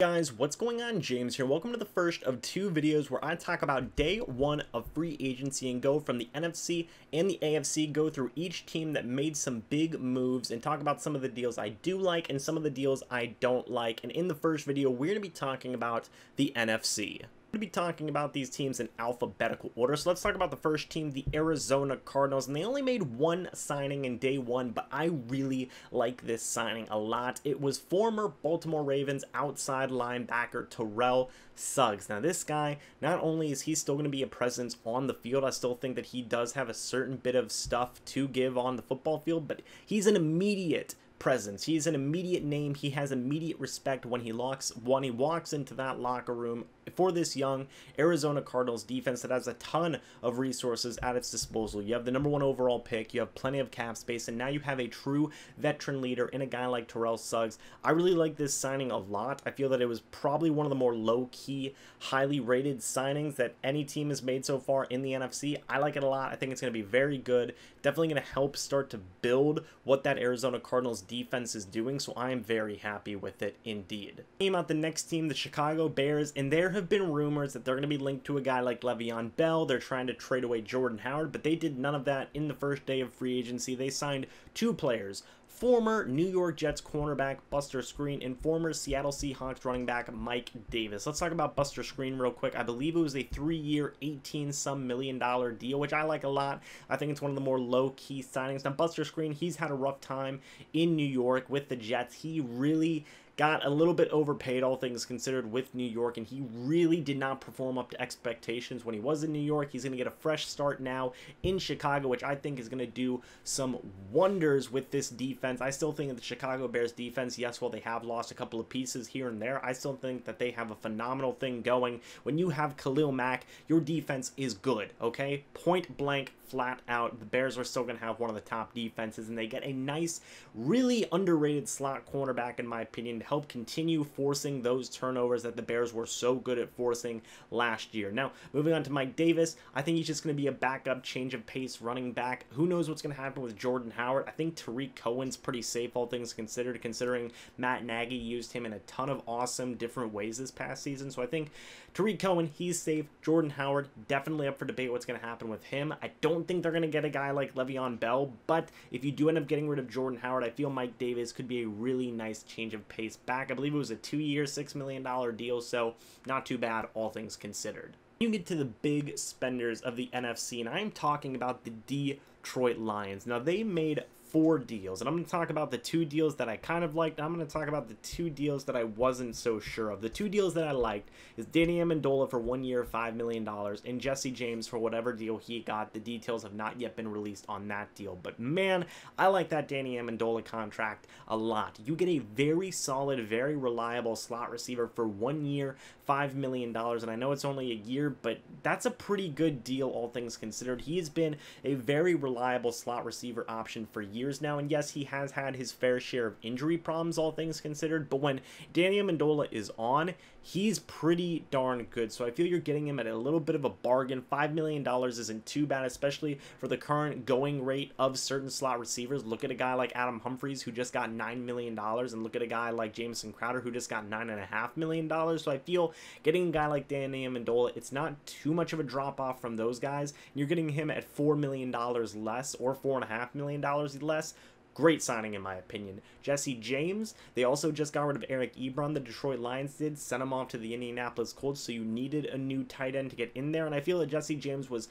Guys, what's going on? James here. Welcome to the first of two videos where I talk about day one of free agency and go from the NFC and the AFC, go through each team that made some big moves and talk about some of the deals I do like and some of the deals I don't like. And in the first video, we're going to be talking about the NFC. We're going to be talking about these teams in alphabetical order. So let's talk about the first team, the Arizona Cardinals. And they only made one signing in day one, but I really like this signing a lot. It was former Baltimore Ravens outside linebacker Terrell Suggs. Now this guy, not only is he still going to be a presence on the field, I still think that he does have a certain bit of stuff to give on the football field, but he's an immediate presence. He's an immediate name. He has immediate respect when he walks into that locker room for this young Arizona Cardinals defense that has a ton of resources at its disposal. You have the #1 overall pick, you have plenty of cap space, and now you have a true veteran leader in a guy like Terrell Suggs. I really like this signing a lot. I feel that it was probably one of the more low-key, highly rated signings that any team has made so far in the NFC. I like it a lot. I think it's going to be very good. Definitely going to help start to build what that Arizona Cardinals defense is doing, so I am very happy with it indeed. Talking about the next team, the Chicago Bears, and there have been rumors that they're going to be linked to a guy like Le'Veon Bell. They're trying to trade away Jordan Howard, but they did none of that in the first day of free agency. They signed two players, former New York Jets cornerback Buster Skrine and former Seattle Seahawks running back Mike Davis. Let's talk about Buster Skrine real quick. I believe it was a 3-year, $18-some million deal, which I like a lot. I think it's one of the more low-key signings. Now, Buster Skrine, he's had a rough time in New York with the Jets. He really got a little bit overpaid, all things considered, with New York, and he really did not perform up to expectations when he was in New York. He's going to get a fresh start now in Chicago, which I think is going to do some wonders with this defense. I still think that the Chicago Bears defense, yes, while they have lost a couple of pieces here and there, I still think that they have a phenomenal thing going. When you have Khalil Mack, your defense is good, okay? Point blank, flat out, the Bears are still going to have one of the top defenses, and they get a nice, really underrated slot cornerback, in my opinion, to help continue forcing those turnovers that the Bears were so good at forcing last year. Now, moving on to Mike Davis, I think he's just going to be a backup, change of pace running back. Who knows what's going to happen with Jordan Howard? I think Tariq Cohen's pretty safe, all things considered, considering Matt Nagy used him in a ton of awesome different ways this past season. So I think Tariq Cohen, he's safe. Jordan Howard, definitely up for debate what's going to happen with him. I don't think they're going to get a guy like Le'Veon Bell, but if you do end up getting rid of Jordan Howard, I feel Mike Davis could be a really nice change of pace back. I believe it was a 2-year, $6 million deal, so not too bad, all things considered. You get to the big spenders of the NFC, and I'm talking about the Detroit Lions. Now, they made 4 deals, and I'm going to talk about the 2 deals that I kind of liked. I'm going to talk about the 2 deals that I wasn't so sure of. The 2 deals that I liked is Danny Amendola for 1 year, $5 million, and Jesse James for whatever deal he got. The details have not yet been released on that deal, but man, I like that Danny Amendola contract a lot. You get a very solid, very reliable slot receiver for 1 year, $5 million, and I know it's only a year, but that's a pretty good deal, all things considered. He has been a very reliable slot receiver option for years now, and yes, he has had his fair share of injury problems, all things considered, but when Danny Amendola is on, he's pretty darn good. So I feel you're getting him at a little bit of a bargain. $5 million isn't too bad, especially for the current going rate of certain slot receivers. Look at a guy like Adam Humphries, who just got $9 million, and look at a guy like Jamison Crowder, who just got $9.5 million. So I feel getting a guy like Danny Amendola, it's not too much of a drop-off from those guys. You're getting him at $4 million less, or $4.5 million less. Great signing, in my opinion. Jesse James, they also just got rid of Eric Ebron, the Detroit Lions did, sent him off to the Indianapolis Colts, so you needed a new tight end to get in there, and I feel that Jesse James was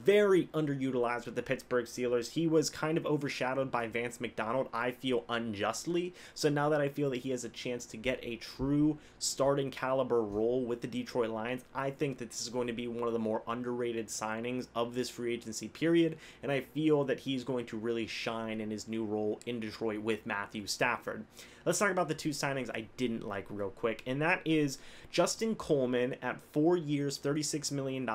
very underutilized with the Pittsburgh Steelers. He was kind of overshadowed by Vance McDonald, I feel, unjustly. So now that I feel that he has a chance to get a true starting caliber role with the Detroit Lions, I think that this is going to be one of the more underrated signings of this free agency period, and I feel that he's going to really shine in his new role in Detroit with Matthew Stafford. Let's talk about the 2 signings I didn't like real quick, and that is Justin Coleman at 4 years, $36 million,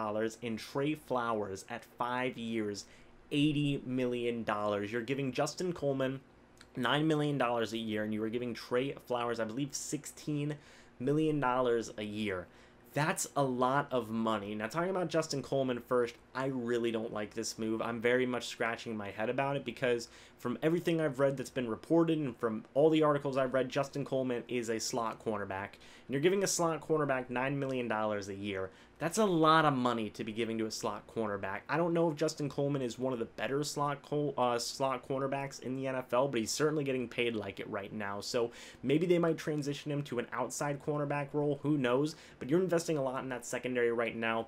and Trey Flowers at 5 years, $80 million. You're giving Justin Coleman $9 million a year, and you are giving Trey Flowers, I believe, $16 million a year. That's a lot of money. Now, talking about Justin Coleman first, I really don't like this move. I'm very much scratching my head about it because from everything I've read that's been reported and from all the articles I've read, Justin Coleman is a slot cornerback. And you're giving a slot cornerback $9 million a year. That's a lot of money to be giving to a slot cornerback. I don't know if Justin Coleman is one of the better slot cornerbacks in the NFL, but he's certainly getting paid like it right now. So maybe they might transition him to an outside cornerback role. Who knows? But you're investing a lot in that secondary right now.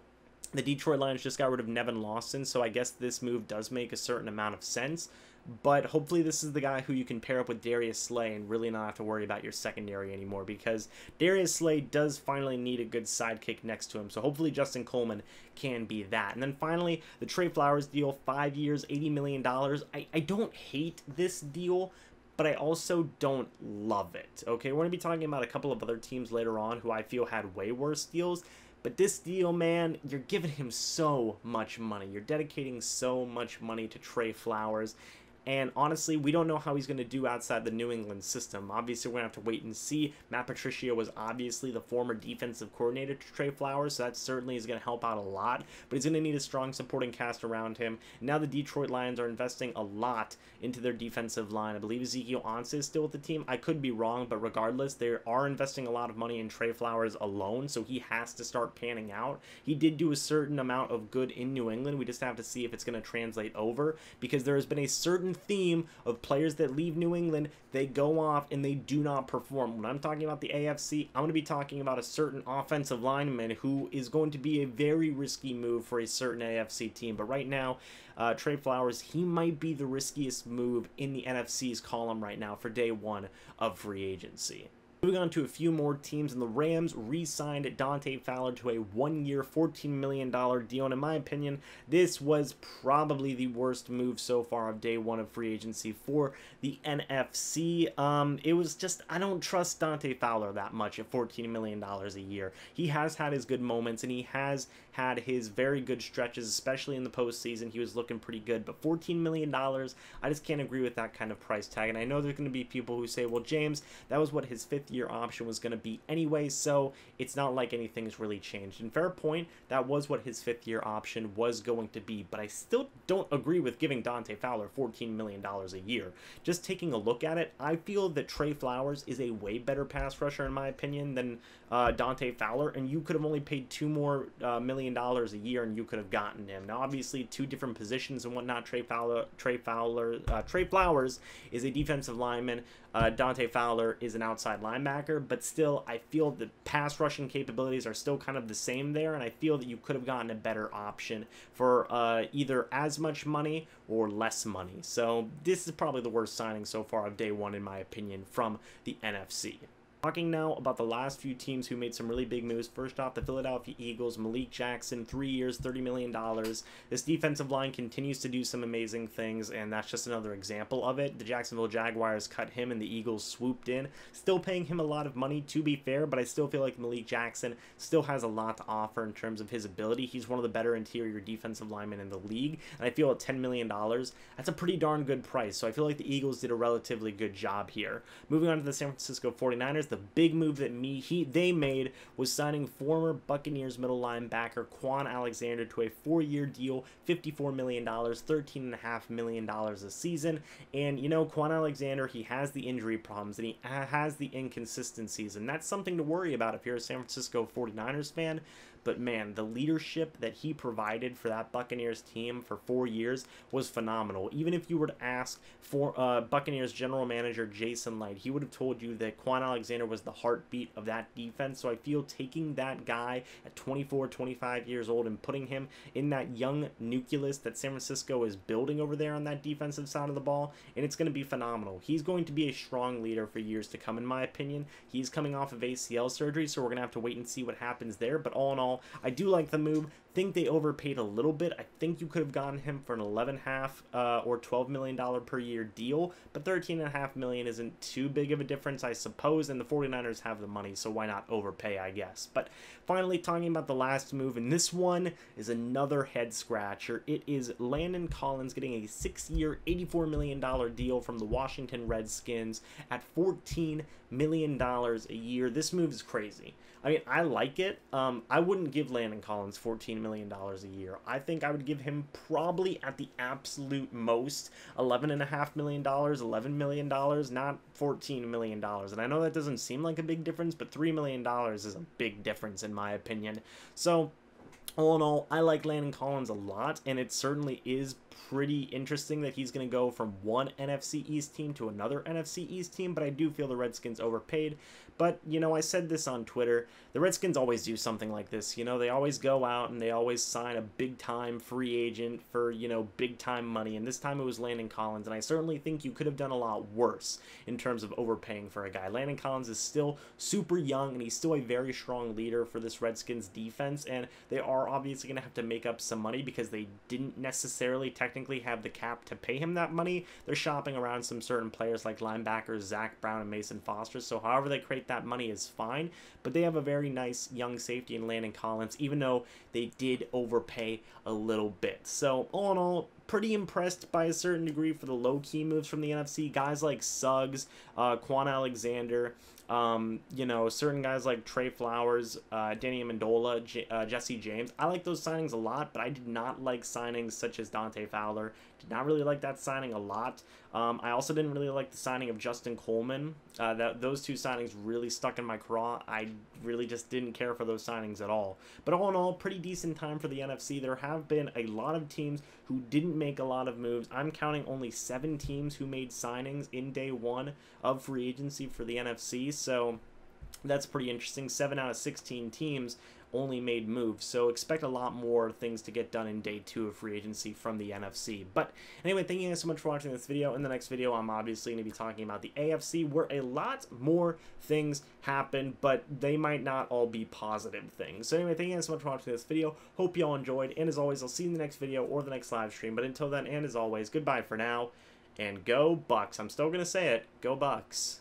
The Detroit Lions just got rid of Nevin Lawson, so I guess this move does make a certain amount of sense. But hopefully this is the guy who you can pair up with Darius Slay and really not have to worry about your secondary anymore, because Darius Slay does finally need a good sidekick next to him. So hopefully Justin Coleman can be that. And then finally, the Trey Flowers deal, 5 years, $80 million. I don't hate this deal, but I also don't love it. Okay, we're going to be talking about a couple of other teams later on who I feel had way worse deals. But this deal, man, you're giving him so much money. You're dedicating so much money to Trey Flowers. And honestly, we don't know how he's going to do outside the New England system. Obviously, we're going to have to wait and see. Matt Patricia was obviously the former defensive coordinator to Trey Flowers, so that certainly is going to help out a lot. But he's going to need a strong supporting cast around him. Now the Detroit Lions are investing a lot into their defensive line. I believe Ezekiel Ansah is still with the team. I could be wrong, but regardless, they are investing a lot of money in Trey Flowers alone, so he has to start panning out. He did do a certain amount of good in New England. We just have to see if it's going to translate over, because there has been a certain theme of players that leave New England, they go off and they do not perform. When I'm talking about the AFC, I'm going to be talking about a certain offensive lineman who is going to be a very risky move for a certain AFC team. But right now, Trey Flowers, he might be the riskiest move in the NFC's column right now for day one of free agency. Moving on to a few more teams, and the Rams re-signed Dante Fowler to a one-year, $14 million deal, and in my opinion, this was probably the worst move so far of day one of free agency for the NFC. It was just, I don't trust Dante Fowler that much at $14 million a year. He has had his good moments, and he has had his very good stretches, especially in the postseason. He was looking pretty good, but $14 million, I just can't agree with that kind of price tag. And I know there's going to be people who say, well, James, that was what his fifth-year option was going to be anyway, so it's not like anything's really changed. And fair point, that was what his fifth-year option was going to be, but I still don't agree with giving Dante Fowler $14 million a year. Just taking a look at it, I feel that Trey Flowers is a way better pass rusher, in my opinion, than Dante Fowler, and you could have only paid $2 more million a year and you could have gotten him. Now, obviously, two different positions and whatnot. Trey Flowers is a defensive lineman. Dante Fowler is an outside linebacker, but still, I feel the pass rushing capabilities are still kind of the same there, and I feel that you could have gotten a better option for either as much money or less money. So this is probably the worst signing so far of day one, in my opinion, from the NFC. Talking now about the last few teams who made some really big moves. First off, the Philadelphia Eagles, Malik Jackson, 3 years, $30 million. This defensive line continues to do some amazing things, and that's just another example of it. The Jacksonville Jaguars cut him, and the Eagles swooped in. Still paying him a lot of money, to be fair, but I still feel like Malik Jackson still has a lot to offer in terms of his ability. He's one of the better interior defensive linemen in the league, and I feel at $10 million, that's a pretty darn good price. So I feel like the Eagles did a relatively good job here. Moving on to the San Francisco 49ers, the big move that they made was signing former Buccaneers middle linebacker Quan Alexander to a 4-year deal, $54 million, $13.5 million a season. And, you know, Quan Alexander, he has the injury problems and he has the inconsistencies, and that's something to worry about if you're a San Francisco 49ers fan. But man, the leadership that he provided for that Buccaneers team for 4 years was phenomenal. Even if you were to ask for Buccaneers general manager Jason Light, he would have told you that Quan Alexander was the heartbeat of that defense. So I feel taking that guy at 24, 25 years old and putting him in that young nucleus that San Francisco is building over there on that defensive side of the ball, and it's going to be phenomenal. He's going to be a strong leader for years to come, in my opinion. He's coming off of ACL surgery, so we're going to have to wait and see what happens there. But all in all, I do like the move. Think they overpaid a little bit. I think you could have gotten him for an $11.5 or $12 million per year deal, but $13.5 million isn't too big of a difference, I suppose, and the 49ers have the money, so why not overpay, I guess. But finally, talking about the last move, and this one is another head scratcher. It is Landon Collins getting a 6-year, $84 million deal from the Washington Redskins at $14 million a year. This move is crazy. I mean, I like it. I wouldn't wouldn't give Landon Collins $14 million a year. I think I would give him probably at the absolute most $11.5 million, $11 million, not $14 million. And I know that doesn't seem like a big difference, but $3 million is a big difference in my opinion. So all in all, I like Landon Collins a lot, and it certainly is pretty interesting that he's going to go from one NFC East team to another NFC East team, but I do feel the Redskins overpaid. But, you know, I said this on Twitter, the Redskins always do something like this. You know, they always go out and they always sign a big-time free agent for, you know, big-time money, and this time it was Landon Collins, and I certainly think you could have done a lot worse in terms of overpaying for a guy. Landon Collins is still super young, and he's still a very strong leader for this Redskins defense, and they are obviously going to have to make up some money because they didn't necessarily technically have the cap to pay him that money. They're shopping around some certain players like linebackers Zach Brown and Mason Foster, so however they create that money is fine, but they have a very nice young safety in Landon Collins, even though they did overpay a little bit. So all in all, pretty impressed by a certain degree for the low-key moves from the NFC. Guys like Suggs, Quan Alexander, you know, certain guys like Trey Flowers, Danny Amendola, Jesse James. I like those signings a lot, but I did not like signings such as Dante Fowler. Did not really like that signing a lot. I also didn't really like the signing of Justin Coleman. Those two signings really stuck in my craw. I really just didn't care for those signings at all. But all in all, pretty decent time for the NFC. There have been a lot of teams who didn't make a lot of moves. I'm counting only 7 teams who made signings in day 1 of free agency for the NFC. So that's pretty interesting. 7 out of 16 teams only made moves, so expect a lot more things to get done in day 2 of free agency from the NFC. But anyway, thank you guys so much for watching this video. In the next video, I'm obviously going to be talking about the AFC, where a lot more things happen, but they might not all be positive things. So anyway, thank you guys so much for watching this video. Hope you all enjoyed, and as always, I'll see you in the next video or the next live stream. But until then, and as always, goodbye for now, and go Bucks. I'm still going to say it, go Bucks.